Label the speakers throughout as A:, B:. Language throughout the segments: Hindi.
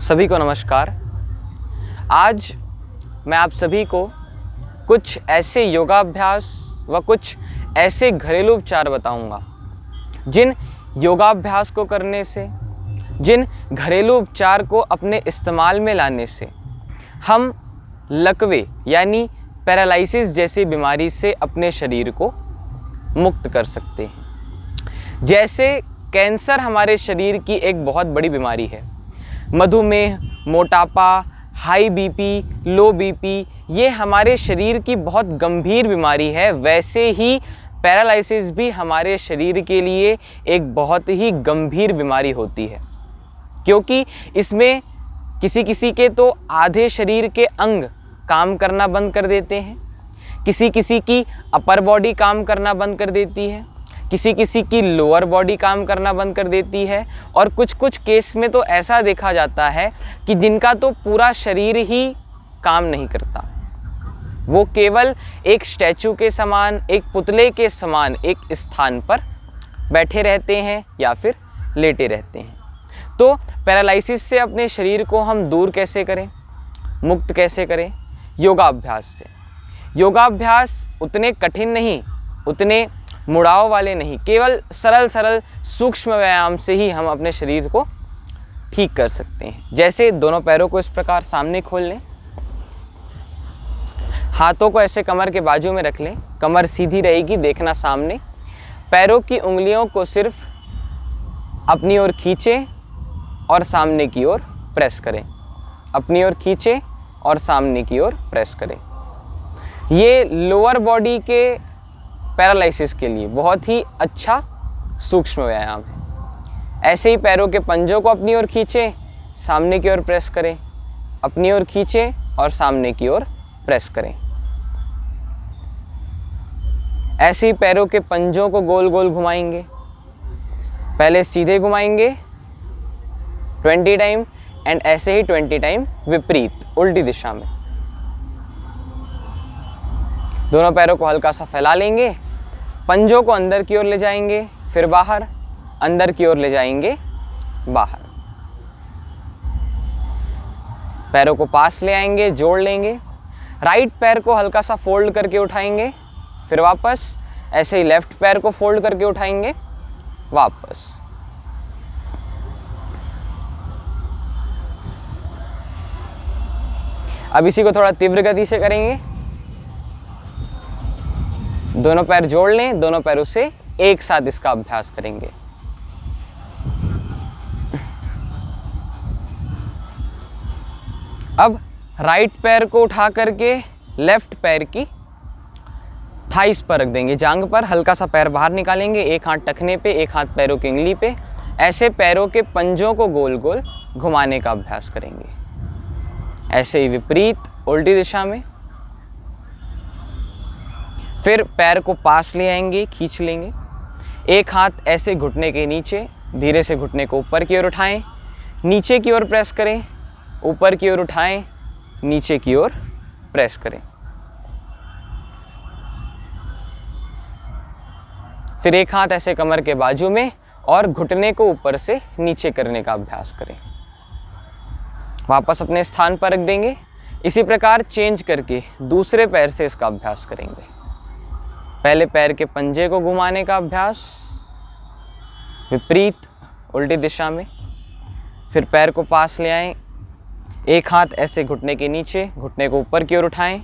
A: सभी को नमस्कार। आज मैं आप सभी को कुछ ऐसे योगाभ्यास व कुछ ऐसे घरेलू उपचार बताऊंगा जिन योगाभ्यास को करने से, जिन घरेलू उपचार को अपने इस्तेमाल में लाने से हम लकवे यानी पैरालिसिस जैसी बीमारी से अपने शरीर को मुक्त कर सकते हैं। जैसे कैंसर हमारे शरीर की एक बहुत बड़ी बीमारी है, मधुमेह, मोटापा, हाई बीपी, लो बीपी ये हमारे शरीर की बहुत गंभीर बीमारी है, वैसे ही पैरालिसिस भी हमारे शरीर के लिए एक बहुत ही गंभीर बीमारी होती है, क्योंकि इसमें किसी किसी के तो आधे शरीर के अंग काम करना बंद कर देते हैं, किसी किसी की अपर बॉडी काम करना बंद कर देती है, किसी किसी की लोअर बॉडी काम करना बंद कर देती है, और कुछ कुछ केस में तो ऐसा देखा जाता है कि जिनका तो पूरा शरीर ही काम नहीं करता, वो केवल एक स्टैचू के समान, एक पुतले के समान एक स्थान पर बैठे रहते हैं या फिर लेटे रहते हैं। तो पैरालिसिस से अपने शरीर को हम दूर कैसे करें, मुक्त कैसे करें? योगाभ्यास से। योगाभ्यास उतने कठिन नहीं, उतने मुड़ाव वाले नहीं, केवल सरल सरल सूक्ष्म व्यायाम से ही हम अपने शरीर को ठीक कर सकते हैं। जैसे दोनों पैरों को इस प्रकार सामने खोल लें, हाथों को ऐसे कमर के बाजू में रख लें, कमर सीधी रहेगी, देखना सामने। पैरों की उंगलियों को सिर्फ अपनी ओर खींचें और सामने की ओर प्रेस करें, अपनी ओर खींचें और सामने की ओर प्रेस करें। ये लोअर बॉडी के पैरालिसिस के लिए बहुत ही अच्छा सूक्ष्म व्यायाम है। ऐसे ही पैरों के पंजों को अपनी ओर खींचें, सामने की ओर प्रेस करें, अपनी ओर खींचें और सामने की ओर प्रेस करें। ऐसे ही पैरों के पंजों को गोल गोल घुमाएंगे, पहले सीधे घुमाएंगे 20 टाइम एंड ऐसे ही 20 टाइम विपरीत उल्टी दिशा में। दोनों पैरों को हल्का सा फैला लेंगे, पंजों को अंदर की ओर ले जाएंगे, फिर बाहर, अंदर की ओर ले जाएंगे, बाहर। पैरों को पास ले आएंगे, जोड़ लेंगे। राइट पैर को हल्का सा फोल्ड करके उठाएंगे, फिर वापस। ऐसे ही लेफ्ट पैर को फोल्ड करके उठाएंगे, वापस। अब इसी को थोड़ा तीव्र गति से करेंगे। दोनों पैर जोड़ लें, दोनों पैरों से एक साथ इसका अभ्यास करेंगे। अब राइट पैर को उठा करके लेफ्ट पैर की थाइस पर रख देंगे, जांघ पर। हल्का सा पैर बाहर निकालेंगे, एक हाथ टखने पे, एक हाथ पैरों की उंगली पे। ऐसे पैरों के पंजों को गोल गोल घुमाने का अभ्यास करेंगे, ऐसे ही विपरीत उल्टी दिशा में। फिर पैर को पास ले आएंगे, खींच लेंगे। एक हाथ ऐसे घुटने के नीचे, धीरे से घुटने को ऊपर की ओर उठाएं, नीचे की ओर प्रेस करें, ऊपर की ओर उठाएं, नीचे की ओर प्रेस करें। फिर एक हाथ ऐसे कमर के बाजू में और घुटने को ऊपर से नीचे करने का अभ्यास करें। वापस अपने स्थान पर रख देंगे। इसी प्रकार चेंज करके दूसरे पैर से इसका अभ्यास करेंगे। पहले पैर के पंजे को घुमाने का अभ्यास, विपरीत उल्टी दिशा में। फिर पैर को पास ले आएं, एक हाथ ऐसे घुटने के नीचे, घुटने को ऊपर की ओर उठाएं,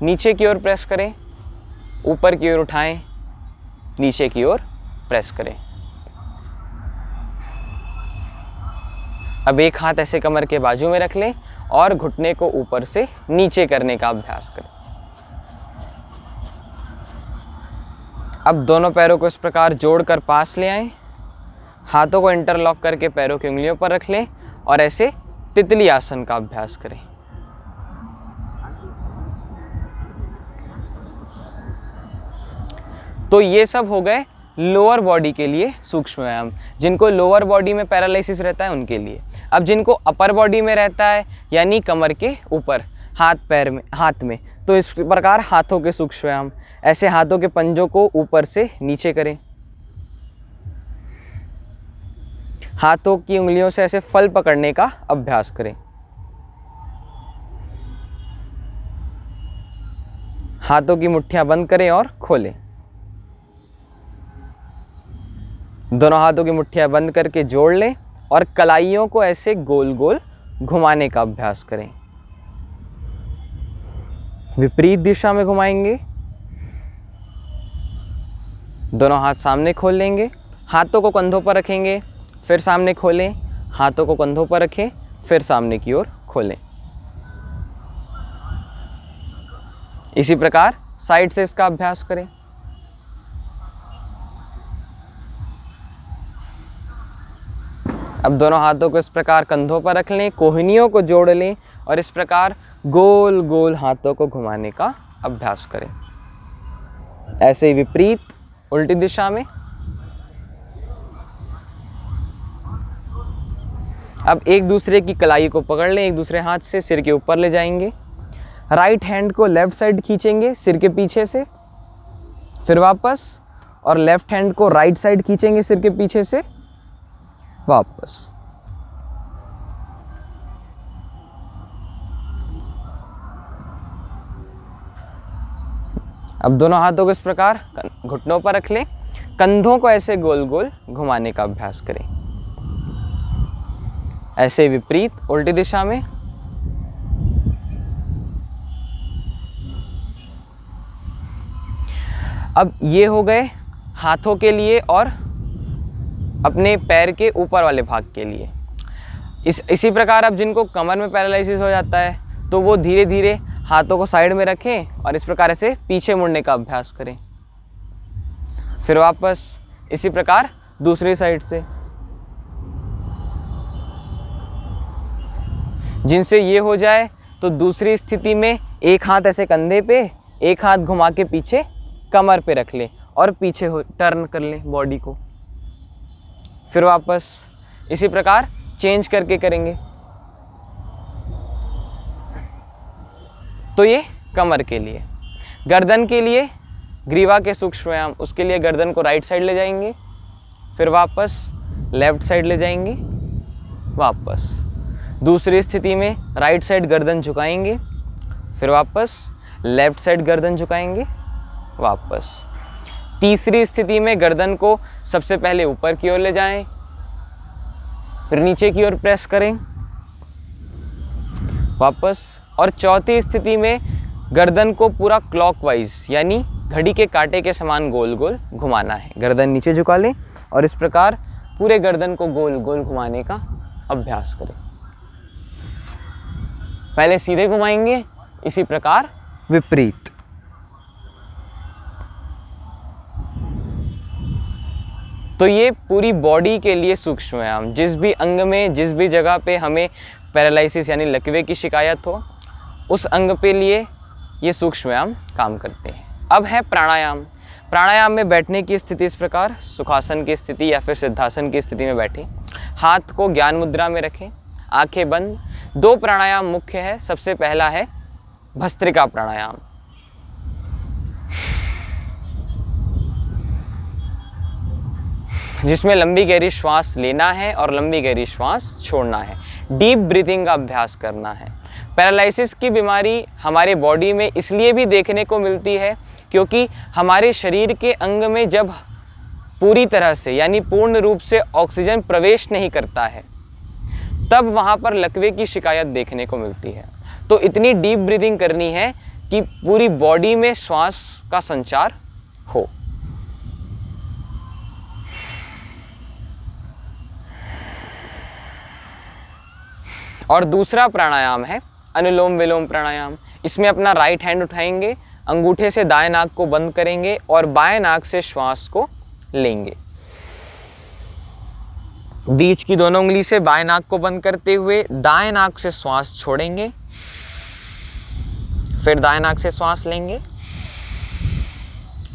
A: नीचे की ओर प्रेस करें, ऊपर की ओर उठाएं, नीचे की ओर प्रेस करें। अब एक हाथ ऐसे कमर के बाजू में रख लें और घुटने को ऊपर से नीचे करने का अभ्यास करें। अब दोनों पैरों को इस प्रकार जोड़कर पास ले आएं, हाथों को इंटरलॉक करके पैरों की उंगलियों पर रख लें और ऐसे तितली आसन का अभ्यास करें। तो ये सब हो गए लोअर बॉडी के लिए सूक्ष्म व्यायाम, जिनको लोअर बॉडी में पैरालिसिस रहता है उनके लिए। अब जिनको अपर बॉडी में रहता है यानी कमर के ऊपर, हाथ में, तो इस प्रकार हाथों के सूक्ष्म व्यायाम। ऐसे हाथों के पंजों को ऊपर से नीचे करें, हाथों की उंगलियों से ऐसे फल पकड़ने का अभ्यास करें। हाथों की मुट्ठियां बंद करें और खोलें। दोनों हाथों की मुट्ठियां बंद करके जोड़ लें और कलाइयों को ऐसे गोल गोल घुमाने का अभ्यास करें। विपरीत दिशा में घुमाएंगे। दोनों हाथ सामने खोल लेंगे, हाथों को कंधों पर रखेंगे, फिर सामने खोलें, हाथों को कंधों पर रखें, फिर सामने की ओर खोलें। इसी प्रकार साइड से इसका अभ्यास करें। अब दोनों हाथों को इस प्रकार कंधों पर रख लें, कोहनियों को जोड़ लें और इस प्रकार गोल गोल हाथों को घुमाने का अभ्यास करें। ऐसे ही विपरीत उल्टी दिशा में। अब एक दूसरे की कलाई को पकड़ लें, एक दूसरे हाथ से सिर के ऊपर ले जाएंगे। राइट हैंड को लेफ्ट साइड खींचेंगे सिर के पीछे से, फिर वापस, और लेफ्ट हैंड को राइट साइड खींचेंगे सिर के पीछे से, वापस। अब दोनों हाथों को इस प्रकार घुटनों पर रख लें, कंधों को ऐसे गोल गोल घुमाने का अभ्यास करें। ऐसे विपरीत उल्टी दिशा में। अब ये हो गए हाथों के लिए और अपने पैर के ऊपर वाले भाग के लिए। इसी प्रकार अब जिनको कमर में पैरालिसिस हो जाता है तो वो धीरे धीरे हाथों को साइड में रखें और इस प्रकार से पीछे मुड़ने का अभ्यास करें। फिर वापस इसी प्रकार दूसरी साइड से। जिनसे ये हो जाए तो दूसरी स्थिति में एक हाथ ऐसे कंधे पे, एक हाथ घुमा के पीछे कमर पे रख लें और पीछे टर्न कर लें बॉडी को। फिर वापस इसी प्रकार चेंज करके करेंगे। तो ये कमर के लिए। गर्दन के लिए ग्रीवा के सूक्ष्म व्यायाम, उसके लिए गर्दन को राइट साइड ले जाएंगे, फिर वापस लेफ्ट साइड ले जाएंगे, वापस। दूसरी स्थिति में राइट साइड गर्दन झुकाएंगे, फिर वापस लेफ्ट साइड गर्दन झुकाएंगे, वापस। तीसरी स्थिति में गर्दन को सबसे पहले ऊपर की ओर ले जाएं, फिर नीचे की ओर प्रेस करें, वापस। और चौथी स्थिति में गर्दन को पूरा क्लॉकवाइज यानी घड़ी के कांटे के समान गोल गोल घुमाना है। गर्दन नीचे झुका लें और इस प्रकार पूरे गर्दन को गोल गोल घुमाने का अभ्यास करें। पहले सीधे घुमाएंगे, इसी प्रकार विपरीत। तो ये पूरी बॉडी के लिए सूक्ष्म व्यायाम, जिस भी अंग में, जिस भी जगह पे हमें पैरालिसिस यानी लकवे की शिकायत हो, उस अंग पे लिए ये सूक्ष्म व्यायाम काम करते हैं। अब है प्राणायाम। प्राणायाम में बैठने की स्थिति इस प्रकार, सुखासन की स्थिति या फिर सिद्धासन की स्थिति में बैठें। हाथ को ज्ञान मुद्रा में रखें, आंखें बंद। 2 प्राणायाम मुख्य है। सबसे पहला है भस्त्रिका प्राणायाम। जिसमें लंबी गहरी श्वास लेना है और लंबी गहरी श्वास छोड़ना है। डीप ब्रीथिंग का अभ्यास करना है। पैरालिसिस की बीमारी हमारे बॉडी में इसलिए भी देखने को मिलती है क्योंकि हमारे शरीर के अंग में जब पूरी तरह से यानी पूर्ण रूप से ऑक्सीजन प्रवेश नहीं करता है तब वहाँ पर लकवे की शिकायत देखने को मिलती है। तो इतनी डीप ब्रीथिंग करनी है कि पूरी बॉडी में श्वास का संचार हो। और दूसरा प्राणायाम है अनुलोम विलोम प्राणायाम। इसमें अपना राइट हैंड उठाएंगे, अंगूठे से दाएं नाक को बंद करेंगे और बाएं नाक से श्वास को लेंगे। बीच की दोनों उंगली से बाएं नाक को बंद करते हुए दाएं नाक से श्वास छोड़ेंगे, फिर दाएं नाक से श्वास लेंगे।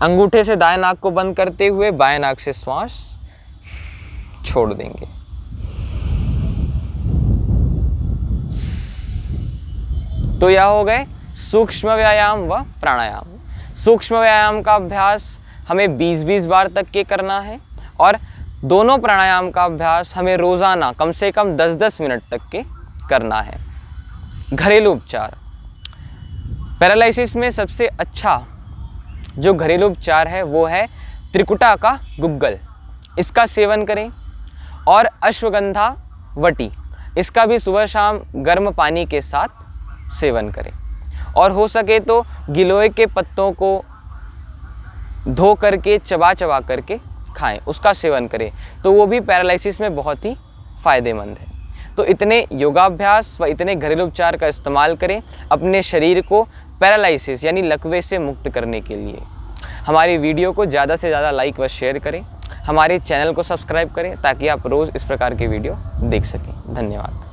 A: अंगूठे से दाएं नाक को बंद करते हुए बाएं नाक से श्वास छोड़ देंगे। तो यह हो गए सूक्ष्म व्यायाम व प्राणायाम। सूक्ष्म व्यायाम का अभ्यास हमें 20-20 बार तक के करना है और दोनों प्राणायाम का अभ्यास हमें रोज़ाना कम से कम 10-10 मिनट तक के करना है। घरेलू उपचार, पैरालिसिस में सबसे अच्छा जो घरेलू उपचार है वो है त्रिकुटा का गुग्गल, इसका सेवन करें। और अश्वगंधा वटी, इसका भी सुबह शाम गर्म पानी के साथ सेवन करें। और हो सके तो गिलोय के पत्तों को धो करके चबा चबा करके खाएं, उसका सेवन करें, तो वो भी पैरालिसिस में बहुत ही फ़ायदेमंद है। तो इतने योगाभ्यास व इतने घरेलू उपचार का इस्तेमाल करें अपने शरीर को पैरालिसिस यानी लकवे से मुक्त करने के लिए। हमारी वीडियो को ज़्यादा से ज़्यादा लाइक व शेयर करें, हमारे चैनल को सब्सक्राइब करें ताकि आप रोज़ इस प्रकार के वीडियो देख सकें। धन्यवाद।